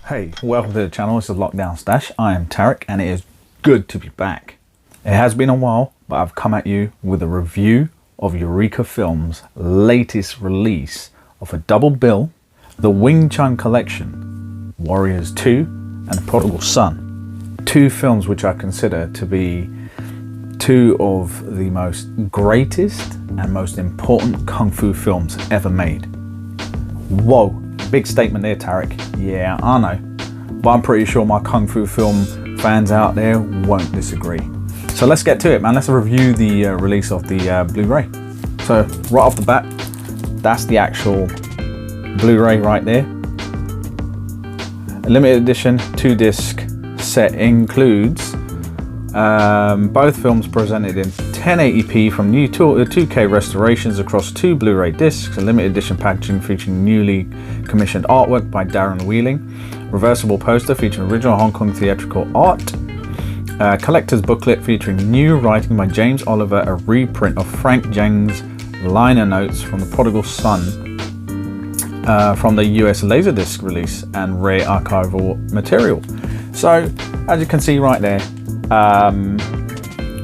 Hey, welcome to the channel. This is Lockdown Stash. I am Tarek and it is good to be back. It has been a while, but I've come at you with a review of EUREKA Films' latest release of a double bill, the Wing Chun collection, Warriors 2 and Prodigal Son. Two films which I consider to be two of the most greatest and most important Kung Fu films ever made. Whoa, big statement there, Tarek. Yeah, I know, but I'm pretty sure my Kung Fu film fans out there won't disagree. So let's get to it, man. Let's review the release of the Blu-ray. So right off the bat, that's the actual Blu-ray right there. A limited edition 2-disc set includes both films presented in 1080p from new 2K restorations across two Blu-ray discs, a limited edition packaging featuring newly commissioned artwork by Darren Wheeling, reversible poster featuring original Hong Kong theatrical art, collector's booklet featuring new writing by James Oliver, a reprint of Frank Zheng's liner notes from The Prodigal Son from the US Laserdisc release, and rare archival material. So as you can see right there,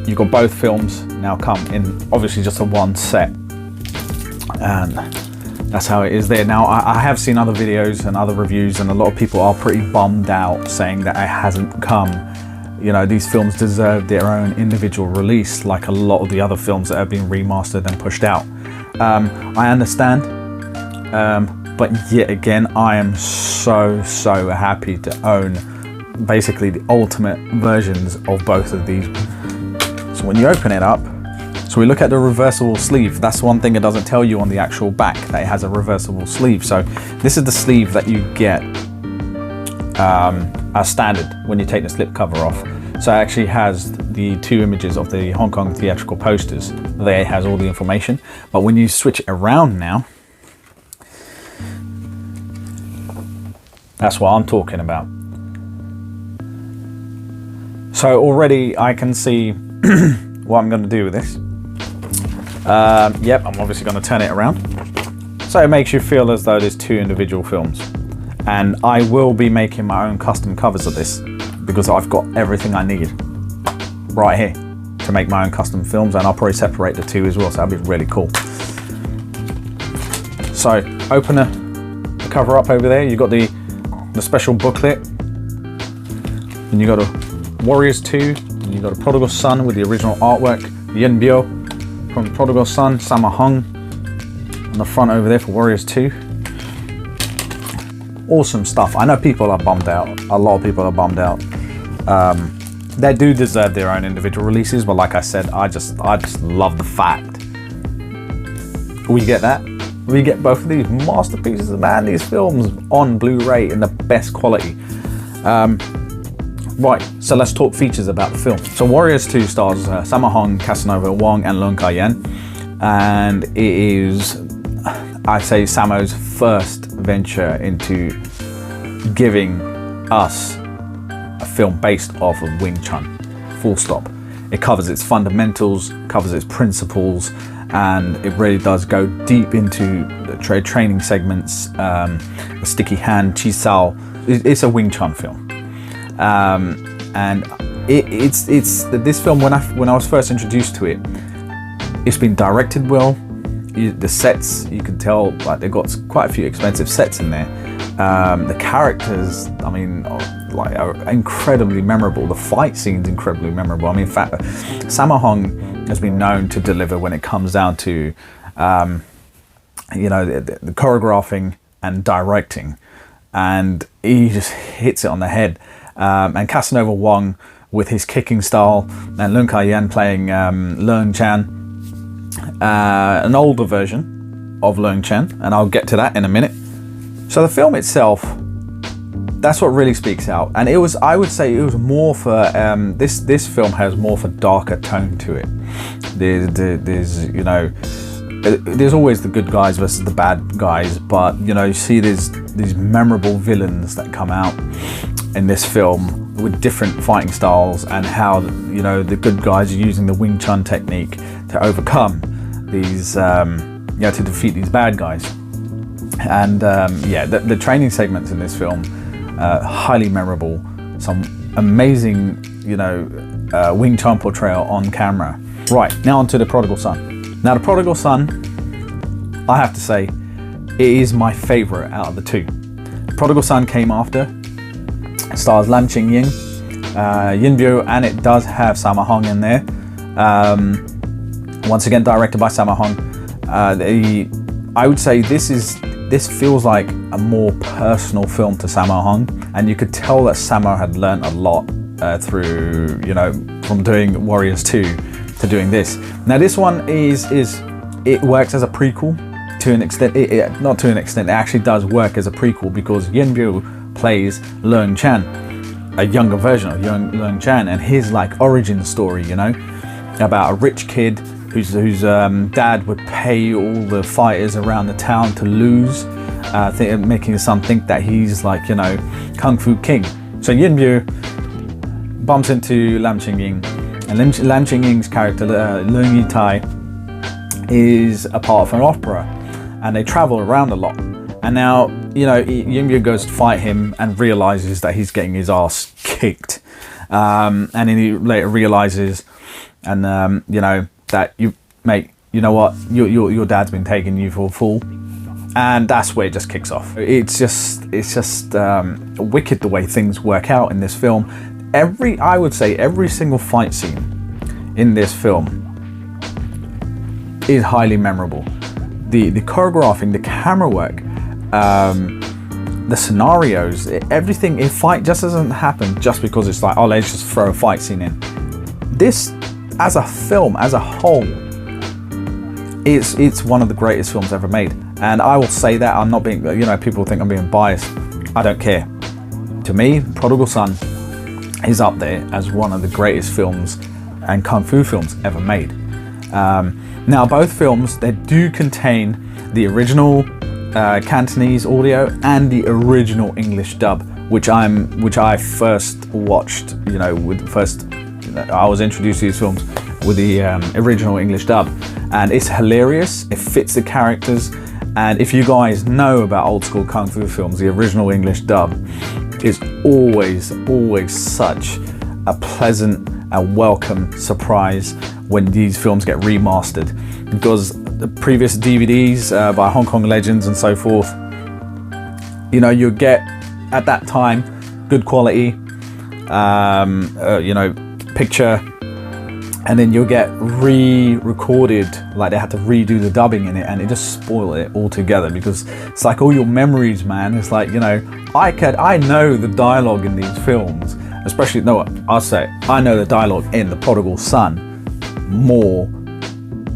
you've got both films now come in obviously just a one set, and that's how it is there. Now I have seen other videos and other reviews, and a lot of people are pretty bummed out saying that it hasn't come. You know, these films deserve their own individual release like a lot of the other films that have been remastered and pushed out. I understand, but yet again I am so happy to own basically the ultimate versions of both of these. So when you open it up, so we look at the reversible sleeve. That's one thing it doesn't tell you on the actual back, that it has a reversible sleeve. So this is the sleeve that you get as standard when you take the slip cover off. So it actually has the two images of the Hong Kong theatrical posters. There it has all the information, but when you switch it around now, that's what I'm talking about. So already I can see what I'm going to do with this. Yep, I'm obviously going to turn it around. So it makes you feel as though there's two individual films. And I will be making my own custom covers of this because I've got everything I need right here to make my own custom films, and I'll probably separate the two as well, so that'll be really cool. So open the cover up over there. You've got the special booklet, and you got a Warriors 2, and you got a Prodigal Son with the original artwork, Yen Bio from Prodigal Son, Sammo Hung on the front over there for Warriors 2. Awesome stuff. I know people are bummed out. A lot of people are bummed out. They do deserve their own individual releases, but like I said, I just love the fact we get that. We get both of these masterpieces, man. These films on Blu-ray in the best quality. Right, so let's talk features about the film. So Warriors 2 stars Sammo Hung, Casanova Wong and Leung Ka-yen, and it is, I say, Sammo's first venture into giving us a film based off of Wing Chun, full stop. It covers its fundamentals, covers its principles, and it really does go deep into the training segments, the sticky hand, chi sao. It's a Wing Chun film. And it's this film, when I was first introduced to it, it's been directed well. The sets, you can tell, like, they've got quite a few expensive sets in there. The characters, I mean, like, are incredibly memorable. The fight scenes incredibly memorable. I mean, in fact, Sammo Hung has been known to deliver when it comes down to, you know, the choreographing and directing, and he just hits it on the head. And Casanova Wong with his kicking style, and Leung Ka-yen playing Leung Chan, an older version of Leung Chen, and I'll get to that in a minute. So the film itself, that's what really speaks out, and it was, I would say, it was more for this film has more of a darker tone to it. There's you know, there's always the good guys versus the bad guys, but you know, you see these memorable villains that come out in this film with different fighting styles, and how, you know, the good guys are using the Wing Chun technique to overcome these, you know, to defeat these bad guys. And yeah, the training segments in this film highly memorable, some amazing, you know, Wing Chun portrayal on camera. Right, now on to The Prodigal Son. Now, The Prodigal Son, I have to say, it is my favorite out of the two. Prodigal Son came after. It stars Lam Ching-ying, Yin Bu, and it does have Sammo Hung in there. Once again, directed by Sammo Hung. I would say this feels like a more personal film to Sammo Hung, and you could tell that Sammo had learned a lot through, you know, from doing Warriors 2 to doing this. Now, this one it works as a prequel to an extent. Not to an extent, it actually does work as a prequel because Yin Bu plays Leung Chan, a younger version of Leung Chan, and his like origin story, you know, about a rich kid whose dad would pay all the fighters around the town to lose, making his son think that he's like, you know, Kung Fu King. So Yin Bu bumps into Lam Ching-ying, and Lam Ching-ying's character, Leung Yi-tai, is a part of an opera, and they travel around a lot. And now, you know, Yin Bu goes to fight him and realizes that he's getting his ass kicked. And then he later realizes, and you know, that you know what, your dad's been taking you for a fool, and that's where it just kicks off. It's just wicked the way things work out in this film. I would say every single fight scene in this film is highly memorable. The choreographing, the camera work, the scenarios, everything. A fight just doesn't happen just because it's like, oh, let's just throw a fight scene in. This, as a film, as a whole, it's one of the greatest films ever made. And I will say that. I'm not being, you know, people think I'm being biased. I don't care. To me, Prodigal Son is up there as one of the greatest films and Kung Fu films ever made. Now, both films, they do contain the original Cantonese audio and the original English dub, which I first watched, you know, I was introduced to these films with the original English dub, and it's hilarious. It fits the characters, and if you guys know about old school Kung Fu films, the original English dub is always such a pleasant and welcome surprise when these films get remastered, because the previous DVDs by Hong Kong legends and so forth, you know, you get at that time good quality, you know, picture, and then you'll get re-recorded, like they had to redo the dubbing in it, and it just spoiled it altogether, because it's like all your memories, man. It's like, you know, I know the dialogue in these films, especially, no, I'll say, I know the dialogue in The Prodigal Son more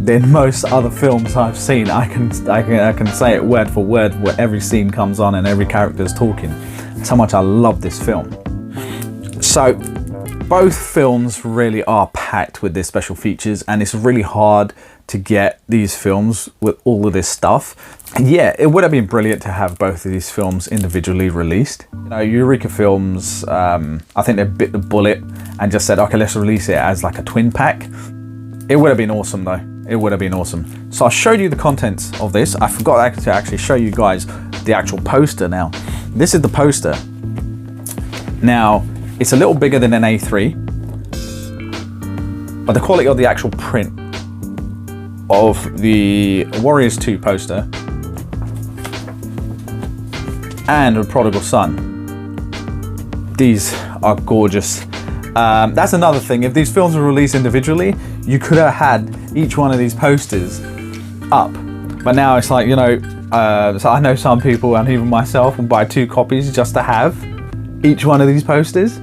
than most other films I've seen. I can say it word for word where every scene comes on and every character is talking. That's how much I love this film. So both films really are packed with their special features, and it's really hard to get these films with all of this stuff. And yeah, it would have been brilliant to have both of these films individually released. You know, EUREKA Films, I think they bit the bullet and just said, okay, let's release it as like a twin pack. It would have been awesome though. It would have been awesome. So I showed you the contents of this. I forgot to actually show you guys the actual poster now. This is the poster. Now, it's a little bigger than an A3, but the quality of the actual print of the Warriors 2 poster and The Prodigal Son, these are gorgeous. That's another thing. If these films were released individually, you could have had each one of these posters up. But now it's like, you know, so I know some people, and even myself, will buy 2 copies just to have each one of these posters.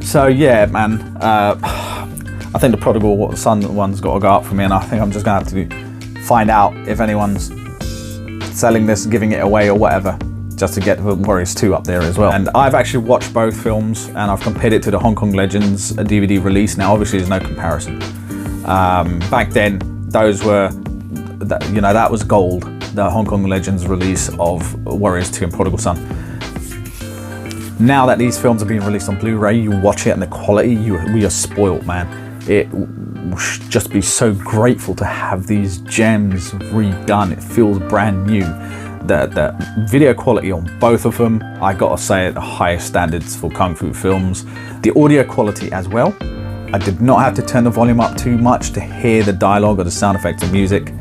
So yeah, man, I think the Prodigal Son one's got to go up for me, and I think I'm just gonna have to find out if anyone's selling this, giving it away or whatever, just to get the Warriors 2 up there as well. And I've actually watched both films, and I've compared it to the Hong Kong Legends DVD release. Now, obviously, there's no comparison. Back then, those were, you know, that was gold, the Hong Kong Legends release of Warriors 2 and Prodigal Son. Now that these films are being released on Blu-ray, you watch it and the quality, we are spoiled, man. It should just be so grateful to have these gems redone. It feels brand new. the video quality on both of them, I gotta say, at the highest standards for Kung Fu films. The audio quality as well. I did not have to turn the volume up too much to hear the dialogue or the sound effects and music.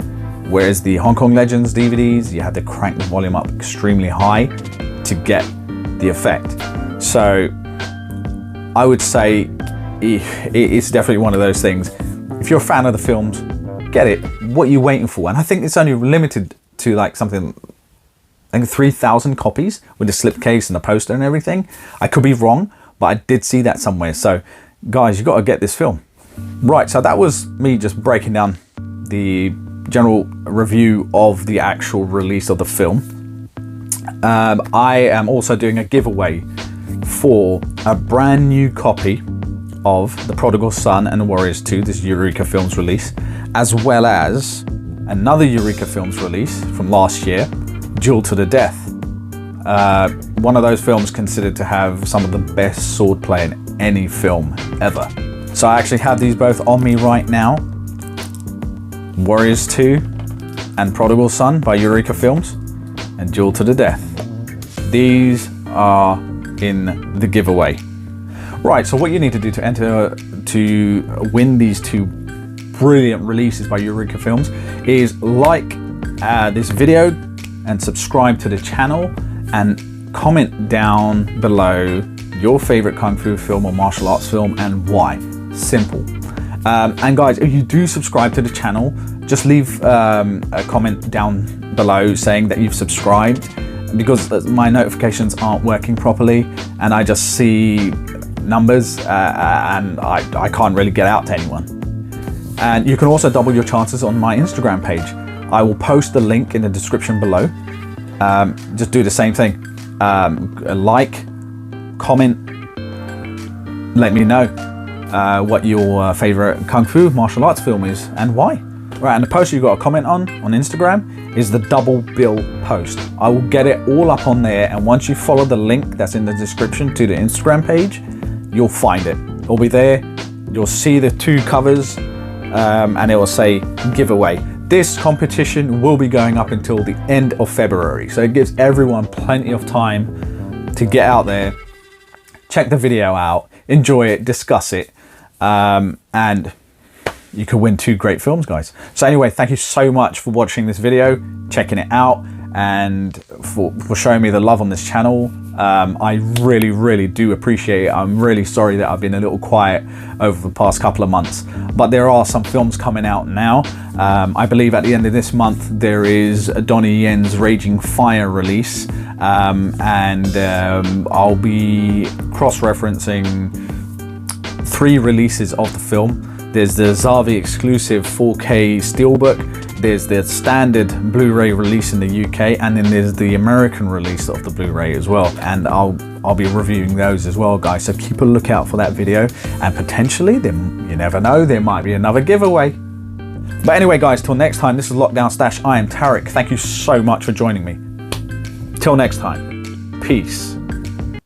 Whereas the Hong Kong Legends DVDs, you had to crank the volume up extremely high to get the effect. So I would say it's definitely one of those things. If you're a fan of the films, get it. What are you waiting for? And I think it's only limited to like something, I think 3,000 copies with the slipcase and the poster and everything. I could be wrong, but I did see that somewhere. So guys, you got to get this film. Right, so that was me just breaking down the general review of the actual release of the film. I am also doing a giveaway for a brand new copy of The Prodigal Son and the Warriors 2, this EUREKA Films release, as well as another EUREKA Films release from last year, Duel to the Death. One of those films considered to have some of the best swordplay in any film ever. So I actually have these both on me right now. Warriors 2 and Prodigal Son by EUREKA Films, and Duel to the Death. These are in the giveaway. Right, so what you need to do to enter to win these two brilliant releases by EUREKA Films is like this video and subscribe to the channel and comment down below your favorite Kung Fu film or martial arts film and why. Simple. And guys, if you do subscribe to the channel, just leave a comment down below saying that you've subscribed, because my notifications aren't working properly and I just see numbers and I can't really get out to anyone. And you can also double your chances on my Instagram page. I will post the link in the description below. Just do the same thing. Like, comment, let me know what your favorite Kung Fu martial arts film is and why. Right, and the post you got to comment on Instagram is the Double Bill post. I will get it all up on there, and once you follow the link that's in the description to the Instagram page, you'll find it. It'll be there. You'll see the two covers and it will say giveaway. This competition will be going up until the end of February, so it gives everyone plenty of time to get out there, check the video out, enjoy it, discuss it, and you can win two great films, guys. So anyway, thank you so much for watching this video, checking it out, and for showing me the love on this channel. I really, really do appreciate it. I'm really sorry that I've been a little quiet over the past couple of months, but there are some films coming out now. I believe at the end of this month there is Donnie Yen's Raging Fire release, and I'll be cross-referencing 3 releases of the film. There's the Zavi exclusive 4K Steelbook, there's the standard Blu-ray release in the UK, and then there's the American release of the Blu-ray as well. And I'll be reviewing those as well, guys. So keep a lookout for that video, and potentially, then you never know, there might be another giveaway. But anyway, guys, till next time, this is Lockdown Stash. I am Tarek. Thank you so much for joining me. Till next time, peace.